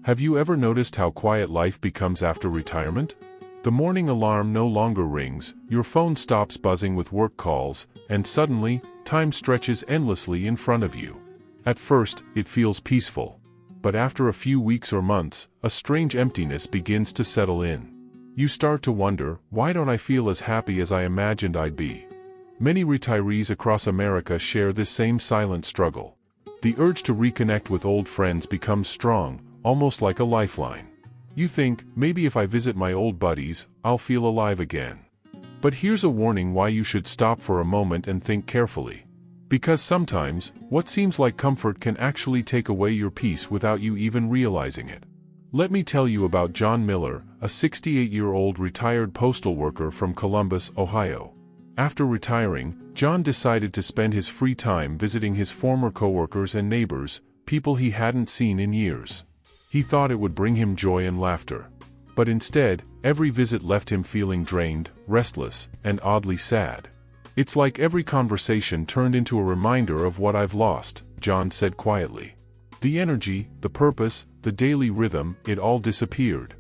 Have you ever noticed how quiet life becomes after retirement? The morning alarm no longer rings, your phone stops buzzing with work calls, and suddenly, time stretches endlessly in front of you. At first, it feels peaceful. But after a few weeks or months, a strange emptiness begins to settle in. You start to wonder, why don't I feel as happy as I imagined I'd be? Many retirees across America share this same silent struggle. The urge to reconnect with old friends becomes strong, almost like a lifeline. You think, maybe if I visit my old buddies, I'll feel alive again. But here's a warning why you should stop for a moment and think carefully. Because sometimes, what seems like comfort can actually take away your peace without you even realizing it. Let me tell you about John Miller, a 68-year-old retired postal worker from Columbus, Ohio. After retiring, John decided to spend his free time visiting his former coworkers and neighbors, people he hadn't seen in years. He thought it would bring him joy and laughter. But instead, every visit left him feeling drained, restless, and oddly sad. "It's like every conversation turned into a reminder of what I've lost," John said quietly. The energy, the purpose, the daily rhythm, it all disappeared.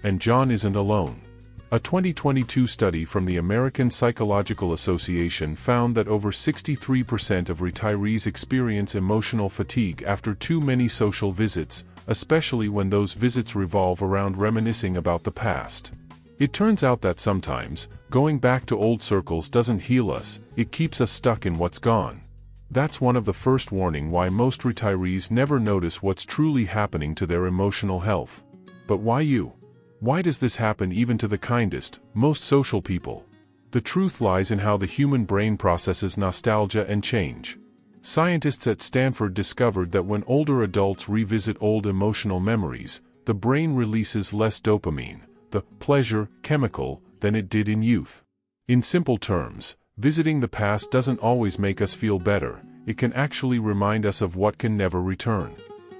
And John isn't alone. A 2022 study from the American Psychological Association found that over 63% of retirees experience emotional fatigue after too many social visits, especially when those visits revolve around reminiscing about the past. It turns out that sometimes, going back to old circles doesn't heal us, it keeps us stuck in what's gone. That's one of the first warning why most retirees never notice what's truly happening to their emotional health. But why you? Why does this happen even to the kindest, most social people? The truth lies in how the human brain processes nostalgia and change. Scientists at Stanford discovered that when older adults revisit old emotional memories, the brain releases less dopamine, the pleasure chemical, than it did in youth. In simple terms, visiting the past doesn't always make us feel better, it can actually remind us of what can never return.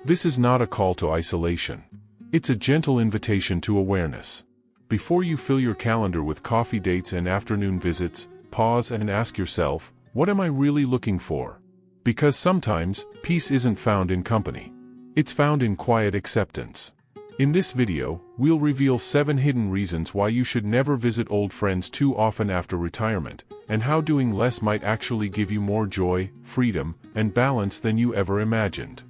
This is not a call to isolation. It's a gentle invitation to awareness. Before you fill your calendar with coffee dates and afternoon visits, pause and ask yourself, what am I really looking for? Because sometimes, peace isn't found in company. It's found in quiet acceptance. In this video, we'll reveal 7 hidden reasons why you should never visit old friends too often after retirement, and how doing less might actually give you more joy, freedom, and balance than you ever imagined.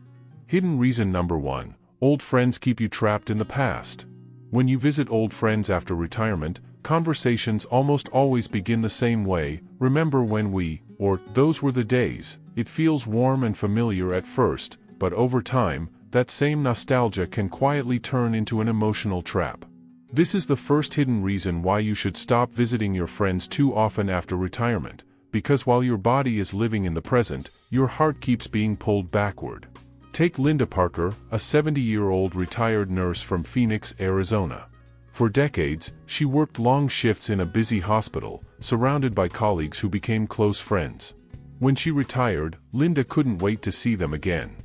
Hidden reason number 1. Old friends keep you trapped in the past. When you visit old friends after retirement, conversations almost always begin the same way. "Remember when we," or "those were the days." It feels warm and familiar at first, but over time, that same nostalgia can quietly turn into an emotional trap. This is the first hidden reason why you should stop visiting your friends too often after retirement, because while your body is living in the present, your heart keeps being pulled backward. Take Linda Parker, a 70-year-old retired nurse from Phoenix, Arizona. For decades, she worked long shifts in a busy hospital, surrounded by colleagues who became close friends. When she retired, Linda couldn't wait to see them again.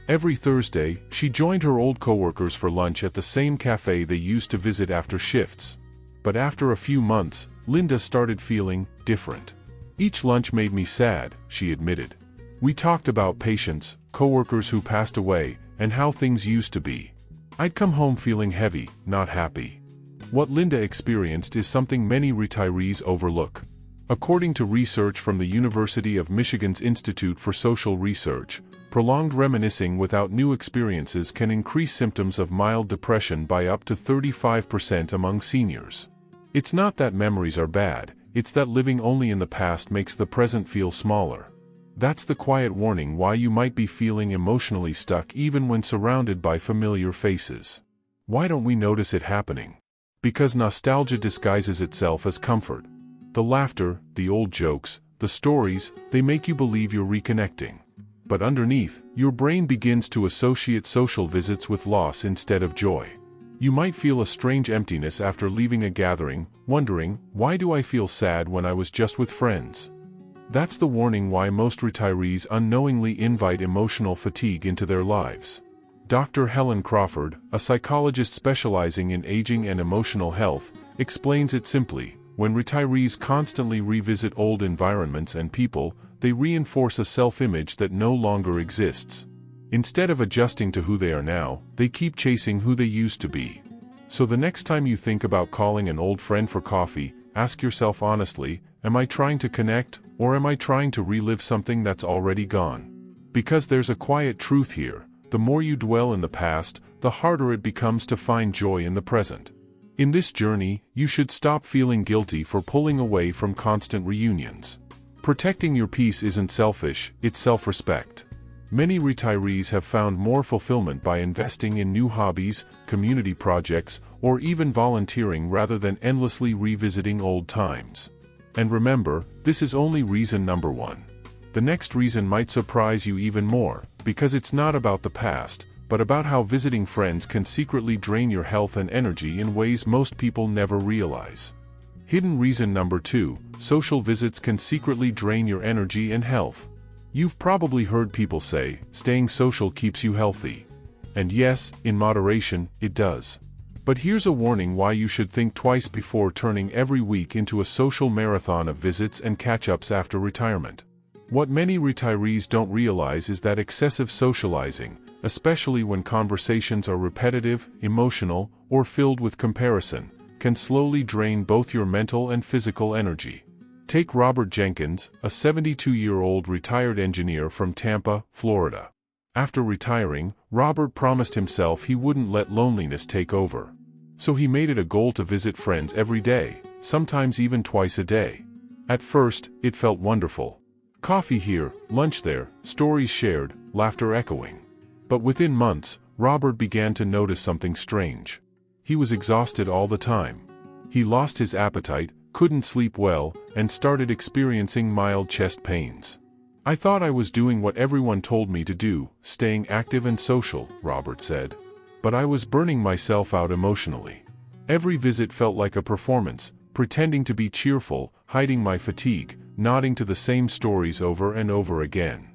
Every Thursday, she joined her old coworkers for lunch at the same cafe they used to visit after shifts. But after a few months, Linda started feeling different. "Each lunch made me sad," she admitted. "We talked about patients, coworkers who passed away, and how things used to be. I'd come home feeling heavy, not happy." What Linda experienced is something many retirees overlook. According to research from the University of Michigan's Institute for Social Research, prolonged reminiscing without new experiences can increase symptoms of mild depression by up to 35% among seniors. It's not that memories are bad, it's that living only in the past makes the present feel smaller. That's the quiet warning why you might be feeling emotionally stuck even when surrounded by familiar faces. Why don't we notice it happening? Because nostalgia disguises itself as comfort. The laughter, the old jokes, the stories, they make you believe you're reconnecting. But underneath, your brain begins to associate social visits with loss instead of joy. You might feel a strange emptiness after leaving a gathering, wondering, why do I feel sad when I was just with friends? That's the warning why most retirees unknowingly invite emotional fatigue into their lives. Dr. Helen Crawford, a psychologist specializing in aging and emotional health, explains it simply. When retirees constantly revisit old environments and people, they reinforce a self-image that no longer exists. Instead of adjusting to who they are now, they keep chasing who they used to be. So the next time you think about calling an old friend for coffee, ask yourself honestly, am I trying to connect, or am I trying to relive something that's already gone? Because there's a quiet truth here: the more you dwell in the past, the harder it becomes to find joy in the present. In this journey, you should stop feeling guilty for pulling away from constant reunions. Protecting your peace isn't selfish, it's self-respect. Many retirees have found more fulfillment by investing in new hobbies, community projects, or even volunteering rather than endlessly revisiting old times. And remember, this is only reason number 1. The next reason might surprise you even more, because it's not about the past, but about how visiting friends can secretly drain your health and energy in ways most people never realize. Hidden reason number 2, social visits can secretly drain your energy and health. You've probably heard people say, staying social keeps you healthy. And yes, in moderation, it does. But here's a warning why you should think twice before turning every week into a social marathon of visits and catch-ups after retirement. What many retirees don't realize is that excessive socializing, especially when conversations are repetitive, emotional, or filled with comparison, can slowly drain both your mental and physical energy. Take Robert Jenkins, a 72-year-old retired engineer from Tampa, Florida. After retiring, Robert promised himself he wouldn't let loneliness take over. So he made it a goal to visit friends every day, sometimes even twice a day. At first, it felt wonderful. Coffee here, lunch there, stories shared, laughter echoing. But within months, Robert began to notice something strange. He was exhausted all the time. He lost his appetite, couldn't sleep well, and started experiencing mild chest pains. I thought I was doing what everyone told me to do, staying active and social, Robert said. But I was burning myself out emotionally. Every visit felt like a performance, pretending to be cheerful, hiding my fatigue, nodding to the same stories over and over again.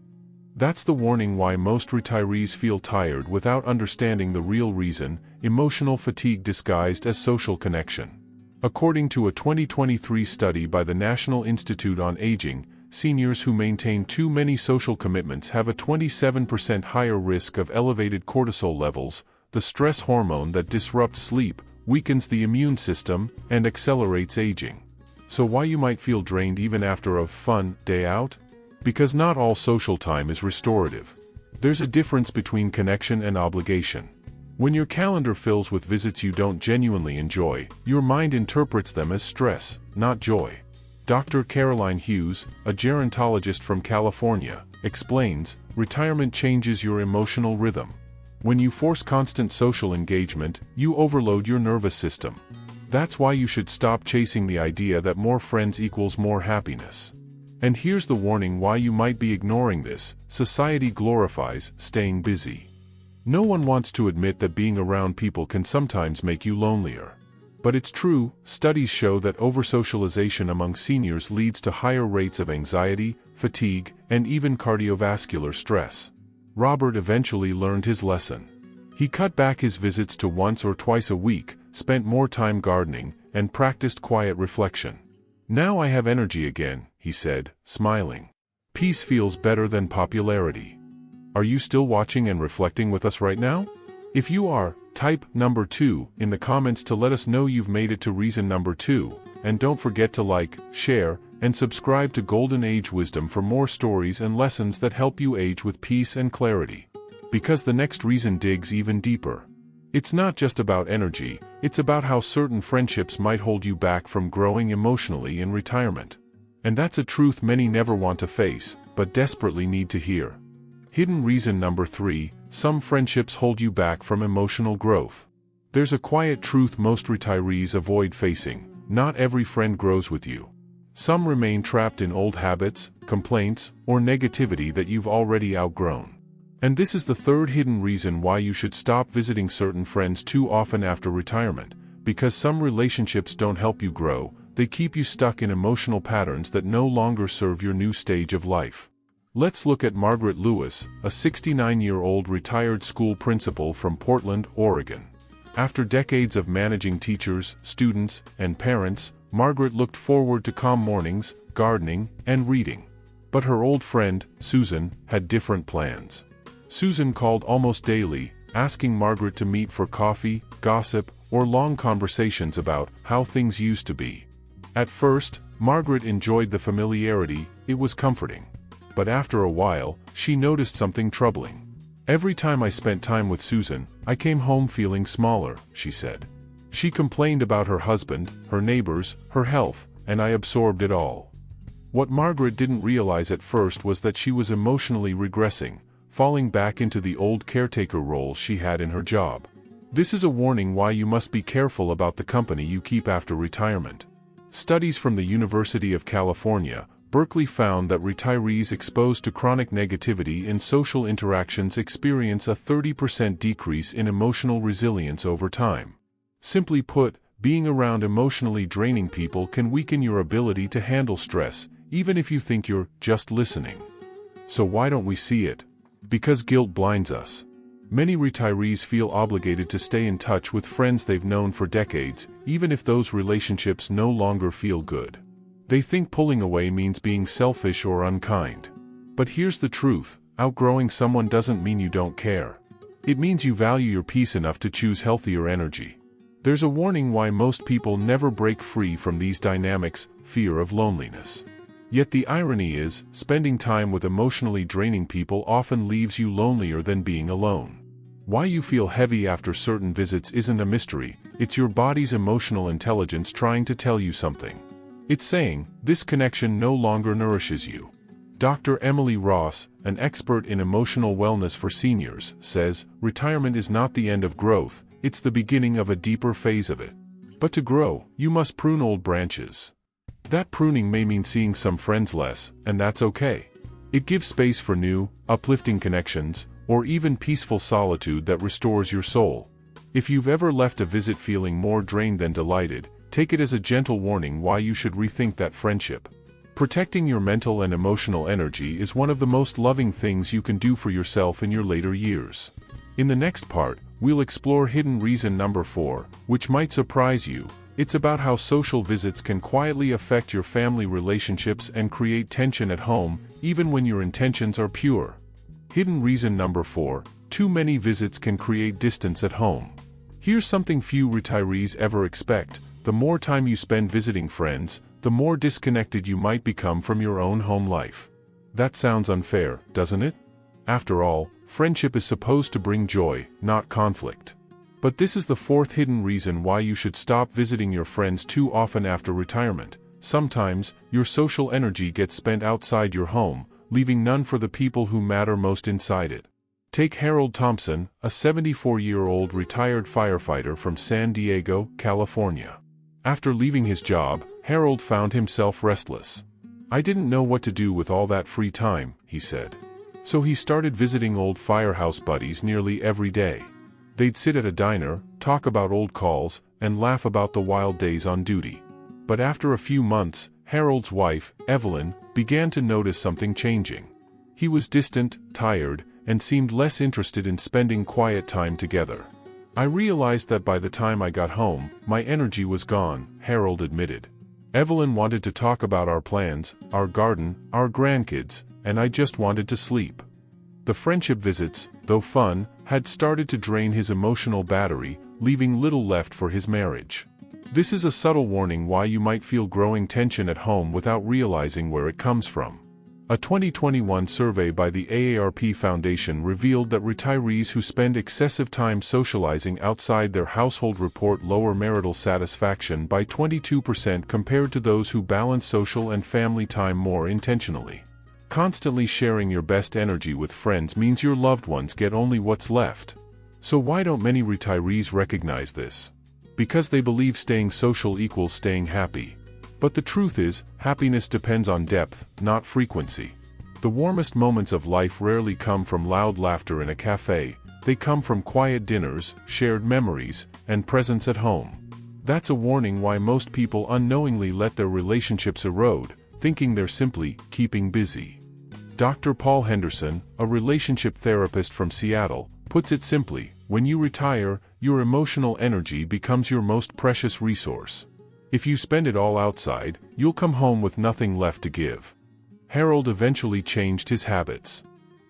That's the warning why most retirees feel tired without understanding the real reason: emotional fatigue disguised as social connection. According to a 2023 study by the National Institute on Aging, seniors who maintain too many social commitments have a 27% higher risk of elevated cortisol levels, the stress hormone that disrupts sleep, weakens the immune system, and accelerates aging. So why you might feel drained even after a fun day out? Because not all social time is restorative. There's a difference between connection and obligation. When your calendar fills with visits you don't genuinely enjoy, your mind interprets them as stress, not joy. Dr. Caroline Hughes, a gerontologist from California, explains, retirement changes your emotional rhythm. When you force constant social engagement, you overload your nervous system. That's why you should stop chasing the idea that more friends equals more happiness. And here's the warning why you might be ignoring this: society glorifies staying busy. No one wants to admit that being around people can sometimes make you lonelier. But it's true, studies show that oversocialization among seniors leads to higher rates of anxiety, fatigue, and even cardiovascular stress. Robert eventually learned his lesson. He cut back his visits to once or twice a week, spent more time gardening, and practiced quiet reflection. Now I have energy again, he said, smiling. Peace feels better than popularity. Are you still watching and reflecting with us right now? If you are, type number 2 in the comments to let us know you've made it to reason number 2, and don't forget to like, share, and subscribe to Golden Age Wisdom for more stories and lessons that help you age with peace and clarity. Because the next reason digs even deeper. It's not just about energy, it's about how certain friendships might hold you back from growing emotionally in retirement. And that's a truth many never want to face, but desperately need to hear. Hidden reason number 3, some friendships hold you back from emotional growth. There's a quiet truth most retirees avoid facing: not every friend grows with you. Some remain trapped in old habits, complaints, or negativity that you've already outgrown. And this is the third hidden reason why you should stop visiting certain friends too often after retirement: because some relationships don't help you grow, they keep you stuck in emotional patterns that no longer serve your new stage of life. Let's look at Margaret Lewis, a 69-year-old retired school principal from Portland, Oregon. After decades of managing teachers, students, and parents, Margaret looked forward to calm mornings, gardening, and reading. But her old friend, Susan, had different plans. Susan called almost daily, asking Margaret to meet for coffee, gossip, or long conversations about how things used to be. At first, Margaret enjoyed the familiarity, it was comforting. But after a while, she noticed something troubling. "Every time I spent time with Susan, I came home feeling smaller," she said. She complained about her husband, her neighbors, her health, and I absorbed it all. What Margaret didn't realize at first was that she was emotionally regressing, falling back into the old caretaker role she had in her job. This is a warning why you must be careful about the company you keep after retirement. Studies from the University of California, Berkeley found that retirees exposed to chronic negativity in social interactions experience a 30% decrease in emotional resilience over time. Simply put, being around emotionally draining people can weaken your ability to handle stress, even if you think you're just listening. So why don't we see it? Because guilt blinds us. Many retirees feel obligated to stay in touch with friends they've known for decades, even if those relationships no longer feel good. They think pulling away means being selfish or unkind. But here's the truth, outgrowing someone doesn't mean you don't care. It means you value your peace enough to choose healthier energy. There's a warning why most people never break free from these dynamics: fear of loneliness. Yet the irony is, spending time with emotionally draining people often leaves you lonelier than being alone. Why you feel heavy after certain visits isn't a mystery, it's your body's emotional intelligence trying to tell you something. It's saying, this connection no longer nourishes you. Dr. Emily Ross, an expert in emotional wellness for seniors, says, retirement is not the end of growth, it's the beginning of a deeper phase of it. But to grow, you must prune old branches. That pruning may mean seeing some friends less, and that's okay. It gives space for new, uplifting connections, or even peaceful solitude that restores your soul. If you've ever left a visit feeling more drained than delighted, take it as a gentle warning why you should rethink that friendship. Protecting your mental and emotional energy is one of the most loving things you can do for yourself in your later years. In the next part, we'll explore hidden reason number 4, which might surprise you. It's about how social visits can quietly affect your family relationships and create tension at home, even when your intentions are pure. Hidden reason number 4, too many visits can create distance at home. Here's something few retirees ever expect: the more time you spend visiting friends, the more disconnected you might become from your own home life. That sounds unfair, doesn't it? After all, friendship is supposed to bring joy, not conflict. But this is the 4th hidden reason why you should stop visiting your friends too often after retirement. Sometimes, your social energy gets spent outside your home, leaving none for the people who matter most inside it. Take Harold Thompson, a 74-year-old retired firefighter from San Diego, California. After leaving his job, Harold found himself restless. "I didn't know what to do with all that free time," he said. So he started visiting old firehouse buddies nearly every day. They'd sit at a diner, talk about old calls, and laugh about the wild days on duty. But after a few months, Harold's wife, Evelyn, began to notice something changing. He was distant, tired, and seemed less interested in spending quiet time together. "I realized that by the time I got home, my energy was gone," Harold admitted. "Evelyn wanted to talk about our plans, our garden, our grandkids, and I just wanted to sleep." The friendship visits, though fun, had started to drain his emotional battery, leaving little left for his marriage. This is a subtle warning why you might feel growing tension at home without realizing where it comes from. A 2021 survey by the AARP Foundation revealed that retirees who spend excessive time socializing outside their household report lower marital satisfaction by 22% compared to those who balance social and family time more intentionally. Constantly sharing your best energy with friends means your loved ones get only what's left. So why don't many retirees recognize this? Because they believe staying social equals staying happy. But the truth is, happiness depends on depth, not frequency. The warmest moments of life rarely come from loud laughter in a cafe, they come from quiet dinners, shared memories, and presence at home. That's a warning why most people unknowingly let their relationships erode, thinking they're simply keeping busy. Dr. Paul Henderson, a relationship therapist from Seattle, puts it simply: when you retire, your emotional energy becomes your most precious resource. If you spend it all outside, you'll come home with nothing left to give. Harold eventually changed his habits.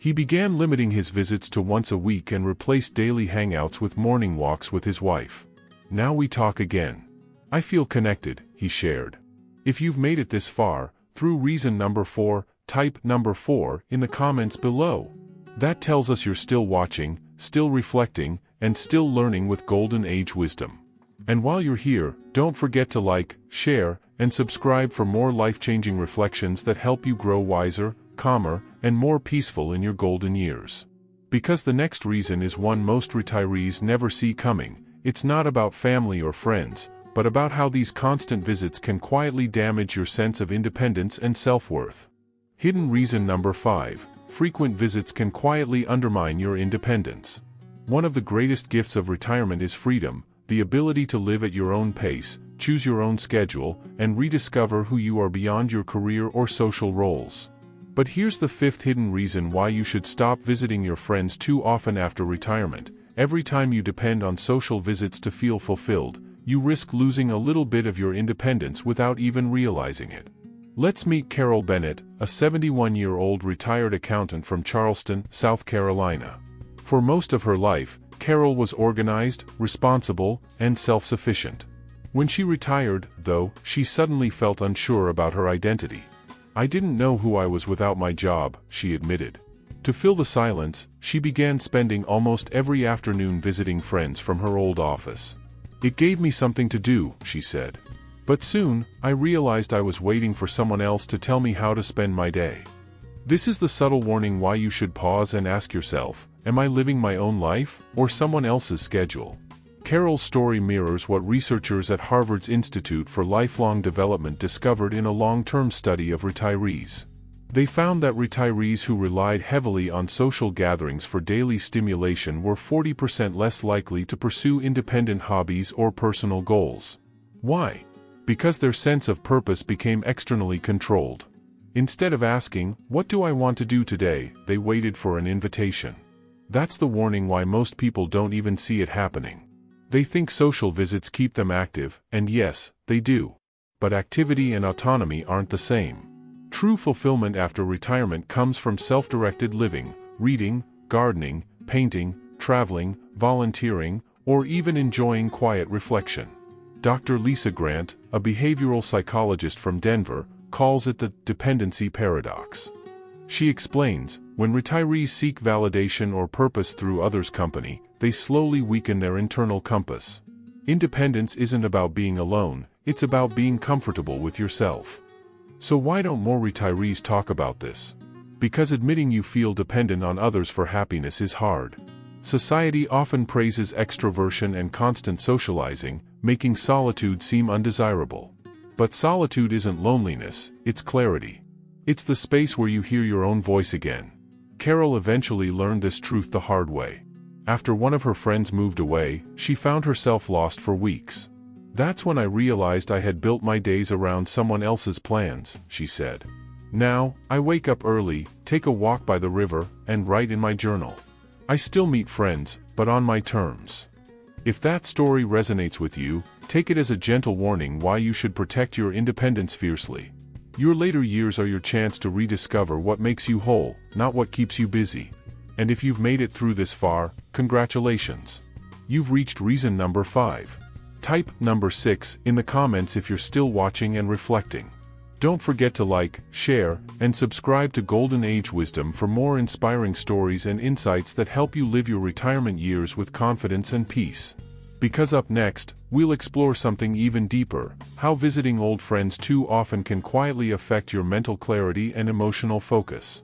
He began limiting his visits to once a week and replaced daily hangouts with morning walks with his wife. "Now we talk again. I feel connected," he shared. If you've made it this far, through reason number 4, type number 4 in the comments below. That tells us you're still watching, still reflecting, and still learning with golden age wisdom. And while you're here, don't forget to like, share, and subscribe for more life-changing reflections that help you grow wiser, calmer, and more peaceful in your golden years. Because the next reason is one most retirees never see coming. It's not about family or friends, but about how these constant visits can quietly damage your sense of independence and self-worth. Hidden reason number 5. Frequent visits can quietly undermine your independence. One of the greatest gifts of retirement is freedom, the ability to live at your own pace, choose your own schedule, and rediscover who you are beyond your career or social roles. But here's the 5th hidden reason why you should stop visiting your friends too often after retirement. Every time you depend on social visits to feel fulfilled, you risk losing a little bit of your independence without even realizing it. Let's meet Carol Bennett, a 71-year-old retired accountant from Charleston, South Carolina. For most of her life, Carol was organized, responsible, and self-sufficient. When she retired, though, she suddenly felt unsure about her identity. "I didn't know who I was without my job," she admitted. To fill the silence, she began spending almost every afternoon visiting friends from her old office. "It gave me something to do," she said. "But soon, I realized I was waiting for someone else to tell me how to spend my day." This is the subtle warning why you should pause and ask yourself, am I living my own life, or someone else's schedule? Carol's story mirrors what researchers at Harvard's Institute for Lifelong Development discovered in a long-term study of retirees. They found that retirees who relied heavily on social gatherings for daily stimulation were 40% less likely to pursue independent hobbies or personal goals. Why? Because their sense of purpose became externally controlled. Instead of asking, "What do I want to do today?" they waited for an invitation. That's the warning why most people don't even see it happening. They think social visits keep them active, and yes, they do. But activity and autonomy aren't the same. True fulfillment after retirement comes from self-directed living, reading, gardening, painting, traveling, volunteering, or even enjoying quiet reflection. Dr. Lisa Grant, a behavioral psychologist from Denver, calls it the dependency paradox. She explains, when retirees seek validation or purpose through others' company, they slowly weaken their internal compass. Independence isn't about being alone, it's about being comfortable with yourself. So why don't more retirees talk about this? Because admitting you feel dependent on others for happiness is hard. Society often praises extroversion and constant socializing, making solitude seem undesirable. But solitude isn't loneliness, it's clarity. It's the space where you hear your own voice again. Carol eventually learned this truth the hard way. After one of her friends moved away, she found herself lost for weeks. "That's when I realized I had built my days around someone else's plans," she said. "Now, I wake up early, take a walk by the river, and write in my journal. I still meet friends, but on my terms." If that story resonates with you, take it as a gentle warning why you should protect your independence fiercely. Your later years are your chance to rediscover what makes you whole, not what keeps you busy. And if you've made it through this far, congratulations. You've reached reason number 5. Type number 6 in the comments if you're still watching and reflecting. Don't forget to like, share, and subscribe to Golden Age Wisdom for more inspiring stories and insights that help you live your retirement years with confidence and peace. Because up next, we'll explore something even deeper, how visiting old friends too often can quietly affect your mental clarity and emotional focus.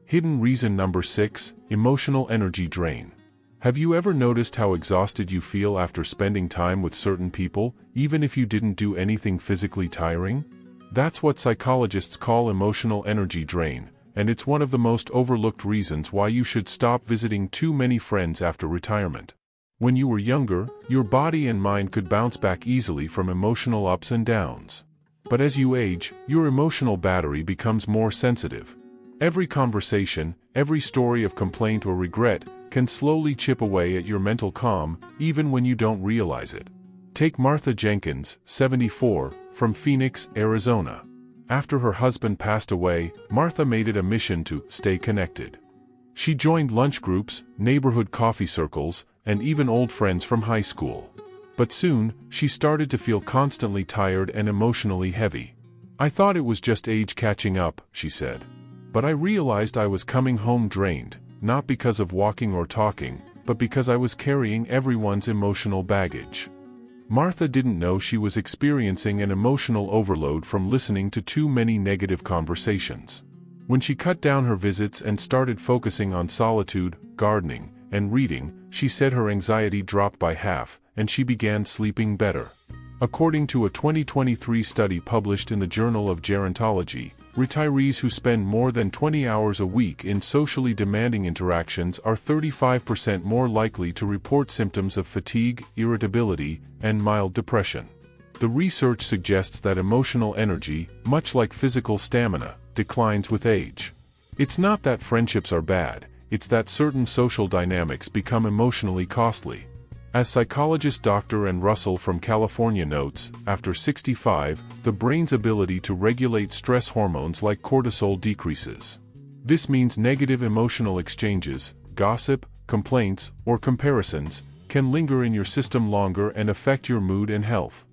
Hidden reason number 6, emotional energy drain. Have you ever noticed how exhausted you feel after spending time with certain people, even if you didn't do anything physically tiring? That's what psychologists call emotional energy drain, and it's one of the most overlooked reasons why you should stop visiting too many friends after retirement. When you were younger, your body and mind could bounce back easily from emotional ups and downs. But as you age, your emotional battery becomes more sensitive. Every conversation, every story of complaint or regret, can slowly chip away at your mental calm, even when you don't realize it. Take Martha Jenkins, 74, from Phoenix, Arizona. After her husband passed away, Martha made it a mission to stay connected. She joined lunch groups, neighborhood coffee circles, and even old friends from high school. But soon, she started to feel constantly tired and emotionally heavy. "I thought it was just age catching up," she said. "But I realized I was coming home drained, not because of walking or talking, but because I was carrying everyone's emotional baggage." Martha didn't know she was experiencing an emotional overload from listening to too many negative conversations. When she cut down her visits and started focusing on solitude, gardening, and reading, she said her anxiety dropped by half, and she began sleeping better. According to a 2023 study published in the Journal of Gerontology, retirees who spend more than 20 hours a week in socially demanding interactions are 35% more likely to report symptoms of fatigue, irritability, and mild depression. The research suggests that emotional energy, much like physical stamina, declines with age. It's not that friendships are bad, it's that certain social dynamics become emotionally costly. As psychologist Dr. Ann Russell from California notes, after 65, the brain's ability to regulate stress hormones like cortisol decreases. This means negative emotional exchanges, gossip, complaints, or comparisons, can linger in your system longer and affect your mood and health.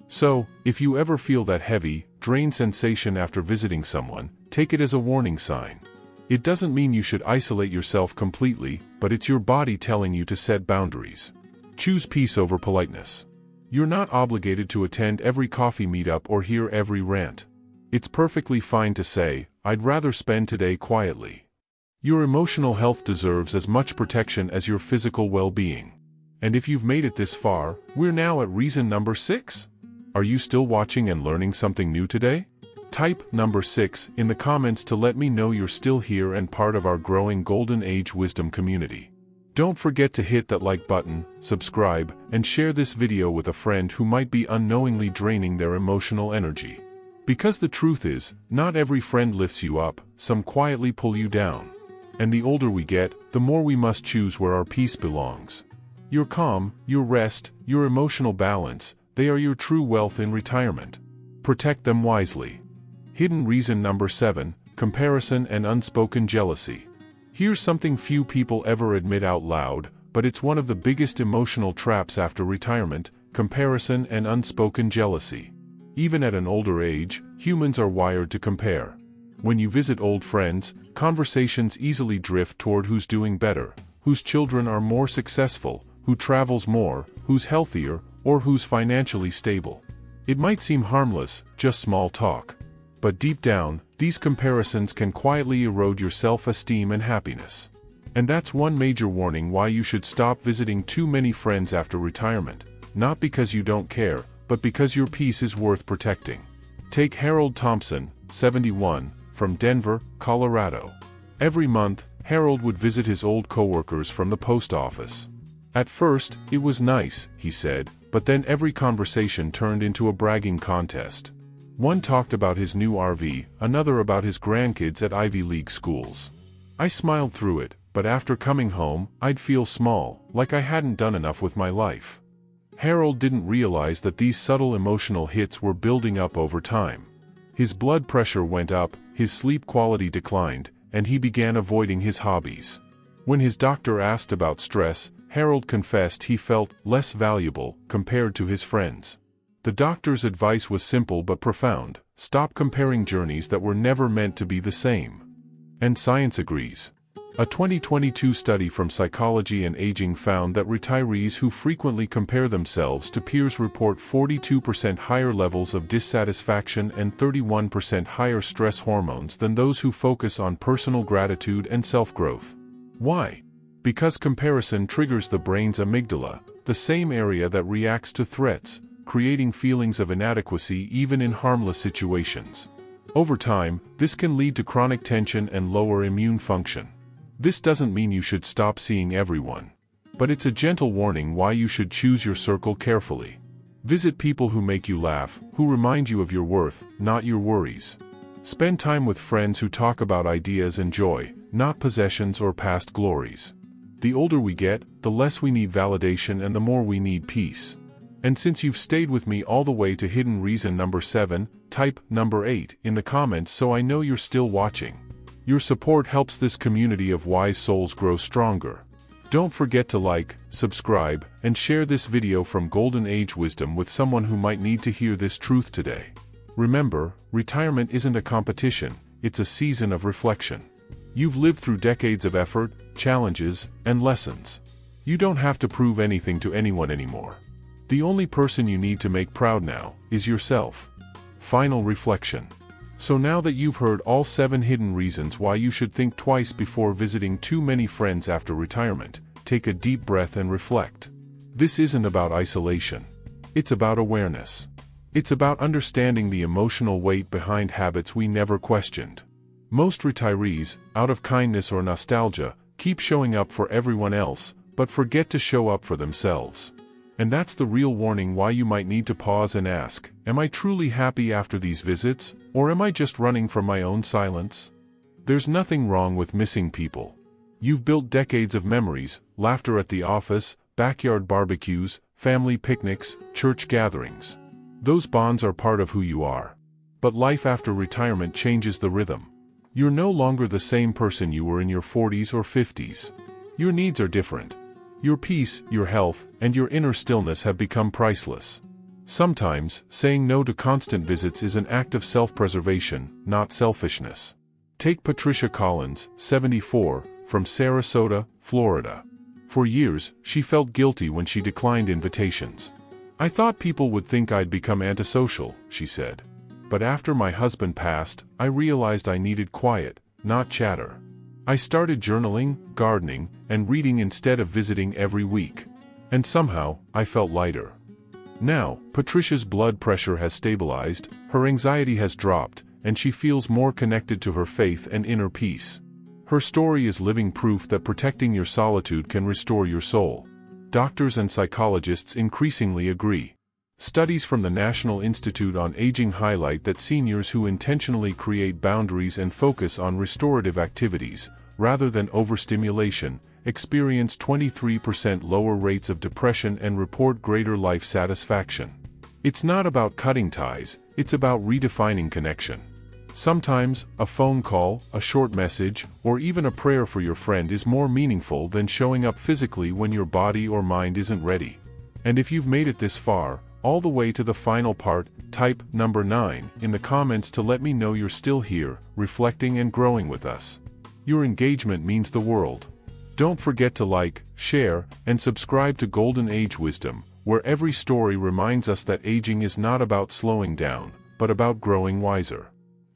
So, if you ever feel that heavy, drained sensation after visiting someone, take it as a warning sign. It doesn't mean you should isolate yourself completely, but it's your body telling you to set boundaries. Choose peace over politeness. You're not obligated to attend every coffee meetup or hear every rant. It's perfectly fine to say, "I'd rather spend today quietly." Your emotional health deserves as much protection as your physical well-being. And if you've made it this far, we're now at reason number 6. Are you still watching and learning something new today? Type number 6 in the comments to let me know you're still here and part of our growing Golden Age Wisdom community. Don't forget to hit that like button, subscribe, and share this video with a friend who might be unknowingly draining their emotional energy. Because the truth is, not every friend lifts you up, some quietly pull you down. And the older we get, the more we must choose where our peace belongs. Your calm, your rest, your emotional balance, they are your true wealth in retirement. Protect them wisely. Hidden reason number 7, comparison and unspoken jealousy. Here's something few people ever admit out loud, but it's one of the biggest emotional traps after retirement: comparison and unspoken jealousy. Even at an older age, humans are wired to compare. When you visit old friends, conversations easily drift toward who's doing better, whose children are more successful, who travels more, who's healthier, or who's financially stable. It might seem harmless, just small talk. But deep down, these comparisons can quietly erode your self-esteem and happiness. And that's one major warning why you should stop visiting too many friends after retirement, not because you don't care, but because your peace is worth protecting. Take Harold Thompson, 71, from Denver, Colorado. Every month, Harold would visit his old coworkers from the post office. At first, it was nice, he said, but then every conversation turned into a bragging contest. One talked about his new RV, another about his grandkids at Ivy League schools. I smiled through it, but after coming home, I'd feel small, like I hadn't done enough with my life. Harold didn't realize that these subtle emotional hits were building up over time. His blood pressure went up, his sleep quality declined, and he began avoiding his hobbies. When his doctor asked about stress, Harold confessed he felt less valuable compared to his friends. The doctor's advice was simple but profound: stop comparing journeys that were never meant to be the same. And science agrees. A 2022 study from Psychology and Aging found that retirees who frequently compare themselves to peers report 42% higher levels of dissatisfaction and 31% higher stress hormones than those who focus on personal gratitude and self-growth. Why? Because comparison triggers the brain's amygdala, the same area that reacts to threats, creating feelings of inadequacy even in harmless situations. Over time, this can lead to chronic tension and lower immune function. This doesn't mean you should stop seeing everyone. But it's a gentle warning why you should choose your circle carefully. Visit people who make you laugh, who remind you of your worth, not your worries. Spend time with friends who talk about ideas and joy, not possessions or past glories. The older we get, the less we need validation and the more we need peace. And since you've stayed with me all the way to hidden reason number 7, type number 8 in the comments so I know you're still watching. Your support helps this community of wise souls grow stronger. Don't forget to like, subscribe, and share this video from Golden Age Wisdom with someone who might need to hear this truth today. Remember, retirement isn't a competition, it's a season of reflection. You've lived through decades of effort, challenges, and lessons. You don't have to prove anything to anyone anymore. The only person you need to make proud now is yourself. Final reflection. So now that you've heard all 7 hidden reasons why you should think twice before visiting too many friends after retirement, take a deep breath and reflect. This isn't about isolation. It's about awareness. It's about understanding the emotional weight behind habits we never questioned. Most retirees, out of kindness or nostalgia, keep showing up for everyone else, but forget to show up for themselves. And that's the real warning why you might need to pause and ask, am I truly happy after these visits, or am I just running from my own silence? There's nothing wrong with missing people. You've built decades of memories, laughter at the office, backyard barbecues, family picnics, church gatherings. Those bonds are part of who you are. But life after retirement changes the rhythm. You're no longer the same person you were in your 40s or 50s. Your needs are different. Your peace, your health, and your inner stillness have become priceless. Sometimes, saying no to constant visits is an act of self-preservation, not selfishness. Take Patricia Collins, 74, from Sarasota, Florida. For years, she felt guilty when she declined invitations. I thought people would think I'd become antisocial, she said. But after my husband passed, I realized I needed quiet, not chatter. I started journaling, gardening, and reading instead of visiting every week. And somehow, I felt lighter. Now, Patricia's blood pressure has stabilized, her anxiety has dropped, and she feels more connected to her faith and inner peace. Her story is living proof that protecting your solitude can restore your soul. Doctors and psychologists increasingly agree. Studies from the National Institute on Aging highlight that seniors who intentionally create boundaries and focus on restorative activities, rather than overstimulation, experience 23% lower rates of depression and report greater life satisfaction. It's not about cutting ties, it's about redefining connection. Sometimes, a phone call, a short message, or even a prayer for your friend is more meaningful than showing up physically when your body or mind isn't ready. And if you've made it this far, all the way to the final part, type number 9 in the comments to let me know you're still here, reflecting and growing with us. Your engagement means the world. Don't forget to like, share, and subscribe to Golden Age Wisdom, where every story reminds us that aging is not about slowing down, but about growing wiser.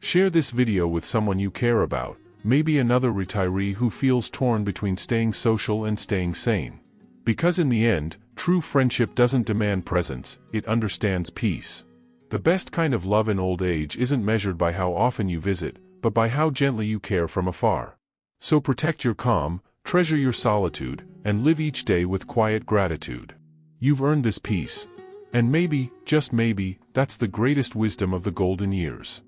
Share this video with someone you care about, maybe another retiree who feels torn between staying social and staying sane. Because in the end, true friendship doesn't demand presence, it understands peace. The best kind of love in old age isn't measured by how often you visit, but by how gently you care from afar. So protect your calm, treasure your solitude, and live each day with quiet gratitude. You've earned this peace. And maybe, just maybe, that's the greatest wisdom of the golden years.